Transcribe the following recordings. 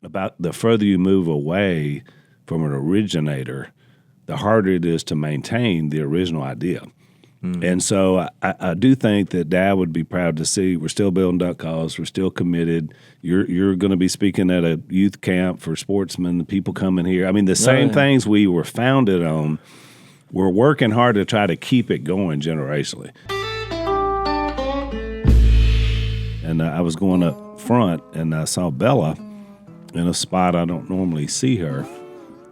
about the further you move away from an originator, the harder it is to maintain the original idea. And so I do think that Dad would be proud to see we're still building duck calls. We're still committed. You're going to be speaking at a youth camp for sportsmen, the people coming here. I mean, the same things we were founded on, we're working hard to try to keep it going generationally. And I was going up front, and I saw Bella in a spot I don't normally see her.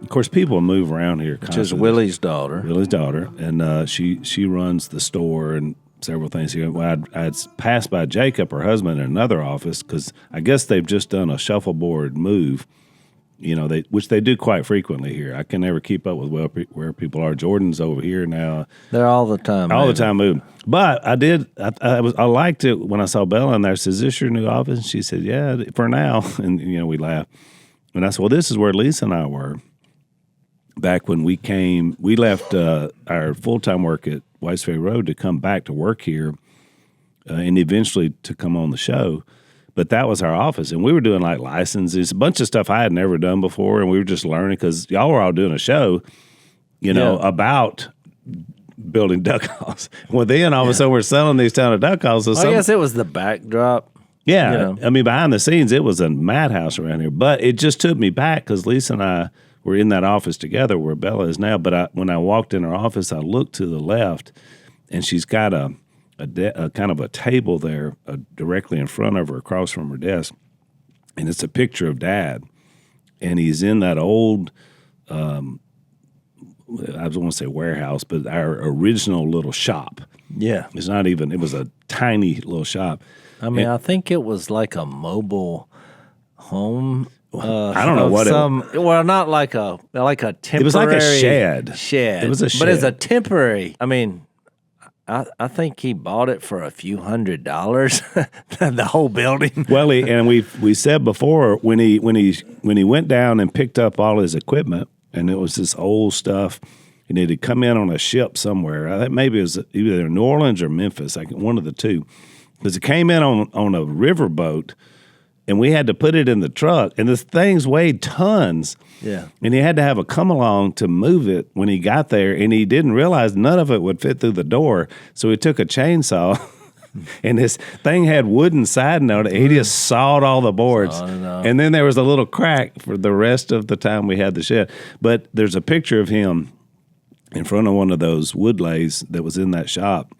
Of course, people move around here constantly. Which is Willie's daughter. Willie's daughter, and she runs the store and several things here. Well, I'd passed by Jacob, her husband, in another office because I guess they've just done a shuffleboard move, which they do quite frequently here. I can never keep up with where people are. Jordan's over here now. They're all the time. All the time moving. But I liked it when I saw Bella in there. I said, "Is this your new office?" And she said, "Yeah, for now." And we laughed. And I said, "Well, this is where Lisa and I were back when we came. We left our full-time work at Whites Ferry Road to come back to work here and eventually to come on the show. But that was our office, and we were doing like licenses, a bunch of stuff I had never done before, and we were just learning because y'all were all doing a show, about building duck calls. Well, then all of a sudden we're selling these ton of duck calls. So I guess it was the backdrop. Yeah, I mean, behind the scenes, it was a madhouse around here. But it just took me back because Lisa and I were in that office together where Bella is now. But when I walked in her office, I looked to the left, and she's got a kind of a table there directly in front of her, across from her desk, and it's a picture of Dad, and he's in that old, I don't want to say warehouse, but our original little shop. Yeah, it's not even. It was a tiny little shop. I mean, I think it was like a mobile home. I don't know what well, not like a temporary. It was like a shed. It was a shed. But it's a temporary. I mean, I think he bought it for a few $100s, the whole building. Well, and we said before when he went down and picked up all his equipment, and it was this old stuff, and it had come in on a ship somewhere. I think maybe it was either New Orleans or Memphis, one of the two, because it came in on a riverboat. And we had to put it in the truck, and this thing's weighed tons. Yeah. And he had to have a come-along to move it when he got there, and he didn't realize none of it would fit through the door. So he took a chainsaw, and this thing had wooden siding on it. He just sawed all the boards. And then there was a little crack for the rest of the time we had the shed. But there's a picture of him in front of one of those wood lathes that was in that shop.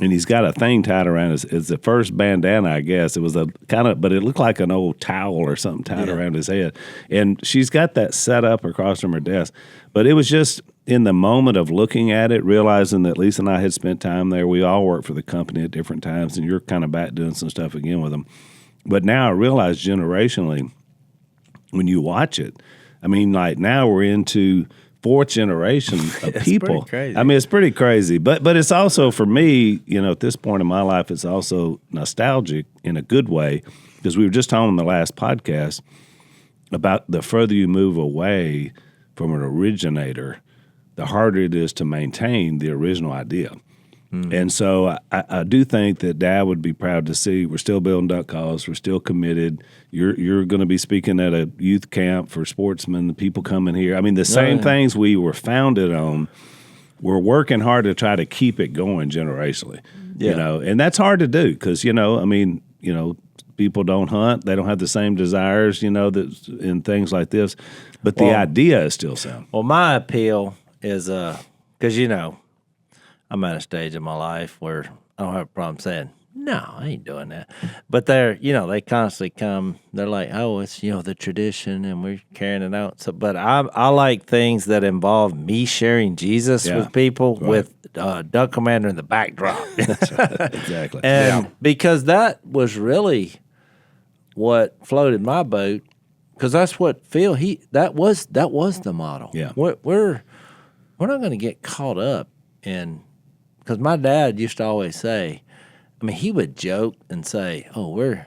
And he's got a thing tied around it's the first bandana, I guess. It was but it looked like an old towel or something tied around his head. And she's got that set up across from her desk. But it was just in the moment of looking at it, realizing that Lisa and I had spent time there. We all worked for the company at different times, and you're kind of back doing some stuff again with them. But now I realize generationally, when you watch it, I mean, like now we're into fourth generation of people. Pretty crazy. I mean, it's pretty crazy. But it's also, for me, at this point in my life, it's also nostalgic in a good way, because we were just talking in the last podcast about the further you move away from an originator, the harder it is to maintain the original idea. And so I do think that Dad would be proud to see we're still building duck calls. We're still committed. You're going to be speaking at a youth camp for sportsmen, the people coming here. I mean, the same things we were founded on, we're working hard to try to keep it going generationally. And that's hard to do because, people don't hunt. They don't have the same desires, and things like this. But the idea is still sound. Well, my appeal is because, I'm at a stage in my life where I don't have a problem saying, no, I ain't doing that. But they constantly come, they're like, oh, it's, the tradition and we're carrying it out. So, but I like things that involve me sharing Jesus with people with Duck Commander in the backdrop. Exactly. And because that was really what floated my boat, because that's what Phil, that was the model. Yeah. We're not going to get caught up in, because my dad used to always say, I mean, he would joke and say, oh, we're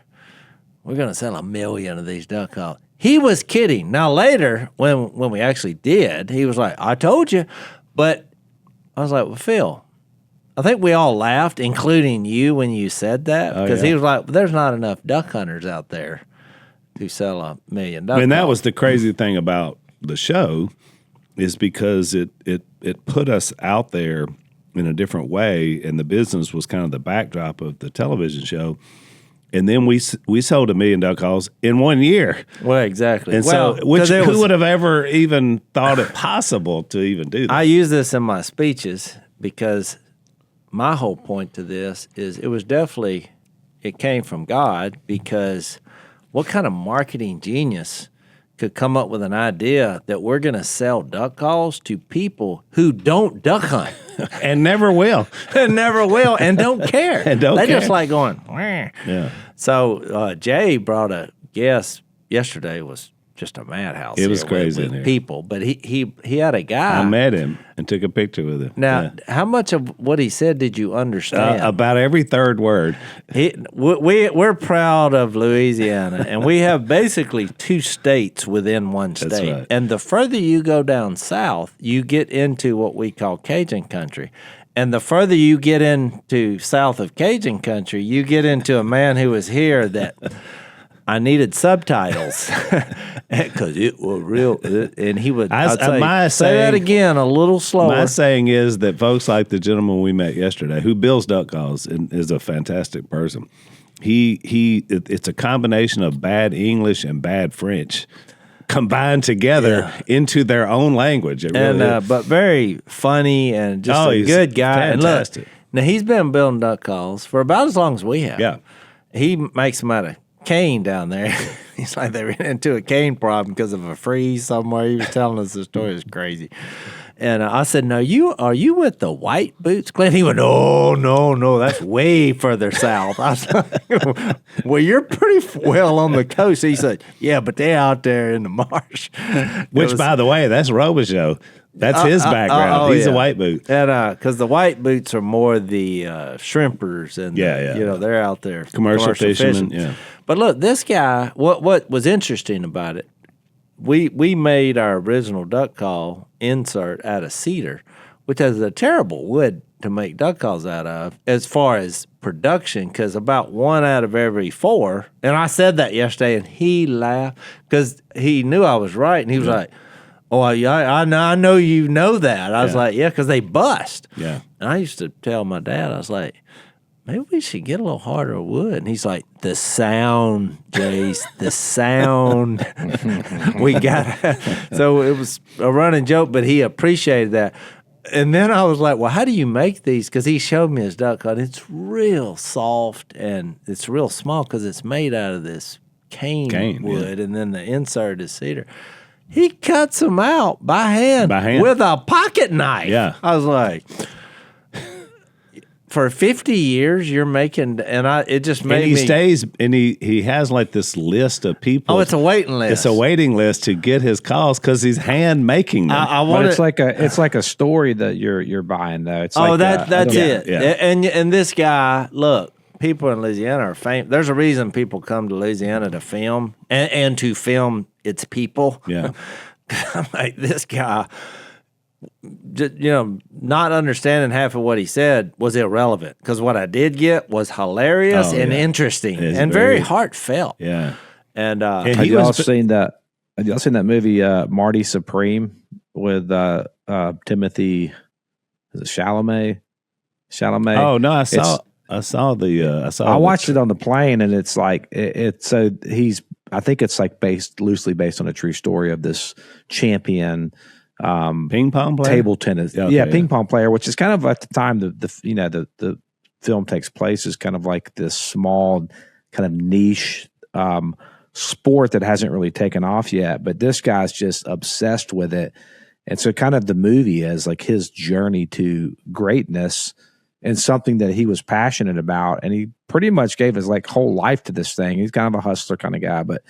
going to sell 1 million of these duck calls. He was kidding. Now, later, when we actually did, he was like, I told you. But I was like, well, Phil, I think we all laughed, including you, when you said that. Because he was like, there's not enough duck hunters out there to sell $1 million duck And that calls. was the crazy thing about the show, is because it put us out there in a different way, and the business was kind of the backdrop of the television show. And then we sold $1 million duck calls in 1 year. Well, exactly. And well, who would have ever even thought it possible to even do that? I use this in my speeches because my whole point to this is it came from God, because what kind of marketing genius could come up with an idea that we're going to sell duck calls to people who don't duck hunt and never will. and never will and don't care. And don't they care. just like going, "Wah." Yeah. So Jay brought a guest yesterday. Was just a madhouse. It was here crazy with in here. people, but he had a guy. I met him and took a picture with him. Now, how much of what he said did you understand? About every third word. We're proud of Louisiana, and we have basically 2 states within one state. That's right. And the further you go down south, you get into what we call Cajun country. And the further you get into south of Cajun country, you get into a man who was here that I needed subtitles because it was real. And he would say that again a little slower. My saying is that folks like the gentleman we met yesterday, who builds duck calls and is a fantastic person. It's a combination of bad English and bad French combined together into their own language. It really is. But very funny and just a he's good guy. fantastic. And look, now he's been building duck calls for about as long as we have. Yeah. He makes them out of cane down there. He's like they ran into a cane problem because of a freeze somewhere. He was telling us the story. It was crazy. And I said, "No, are you with the white boots, Clint?" He went, no, that's way further south. I was like, "Well, you're pretty well on the coast." He said, "Yeah, but they're out there in the marsh." Which, by the way, that's Robichaux. That's his background. He's a white boot. And because the white boots are more the shrimpers and they're out there Commercial fishermen. fishing. Yeah. But look, this guy, what was interesting about it, we made our original duck call insert out of cedar, which is a terrible wood to make duck calls out of as far as production, because about 1 out of every 4, and I said that yesterday, and he laughed because he knew I was right, and he was like, "Oh, yeah, I know you know that." I was like, "Yeah, because they bust." Yeah. And I used to tell my dad, I was like, "Maybe we should get a little harder wood." And he's like, "The sound, Jase, the sound." We got so it was a running joke, but he appreciated that. And then I was like, "Well, how do you make these?" Because he showed me his duck call. It's real soft and it's real small because it's made out of this cane wood, and then the insert is cedar. He cuts them out by hand with a pocket knife. Yeah. I was like, for 50 years, you're making, it just made And he me. stays, and he has like this list of people. Oh, it's a waiting list. It's a waiting list to get his calls because he's hand making them. I But want it's like a story that you're buying though. It's Oh, like, that's it. Yeah. And this guy, look, people in Louisiana are famous. There's a reason people come to Louisiana to film and to film its people. Yeah. I'm like, this guy, just, not understanding half of what he said was irrelevant, because what I did get was hilarious and interesting and very heartfelt. Yeah. And Have y'all seen that? Have y'all seen that movie Marty Supreme with Timothée? Is it Chalamet? Oh no, I saw. I watched it on the plane, and it's like I think it's like loosely based on a true story of this champion ping pong player? table tennis, ping pong player, which is kind of at the time the film takes place is kind of like this small kind of niche sport that hasn't really taken off yet, but this guy's just obsessed with it, and so kind of the movie is like his journey to greatness and something that he was passionate about, and he pretty much gave his like whole life to this thing. He's kind of a hustler kind of guy, but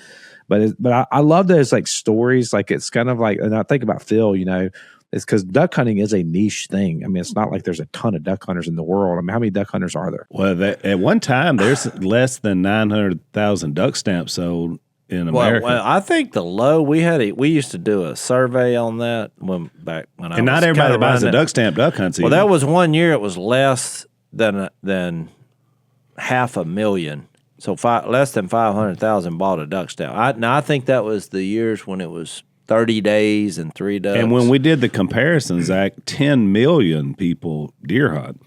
I love those like stories. Like it's kind of like, and I think about Phil, it's because duck hunting is a niche thing. I mean, it's not like there's a ton of duck hunters in the world. I mean, how many duck hunters are there? Well, at one time there's less than 900,000 duck stamps sold in America. Well, I think the low we used to do a survey on that when I and not everybody buys a duck stamp duck hunts. Well, that was 1 year. It was less than 500,000 So less than 500,000 bought a duck stamp. I think that was the years when it was 30 days and 3 ducks. And when we did the comparison, Zach, 10 million people deer hunt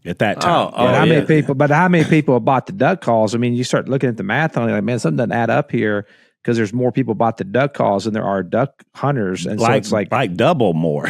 at that time. But how many people have bought the duck calls? I mean, you start looking at the math on it, like, man, something doesn't add up here because there's more people bought the duck calls than there are duck hunters. And so it's like double more.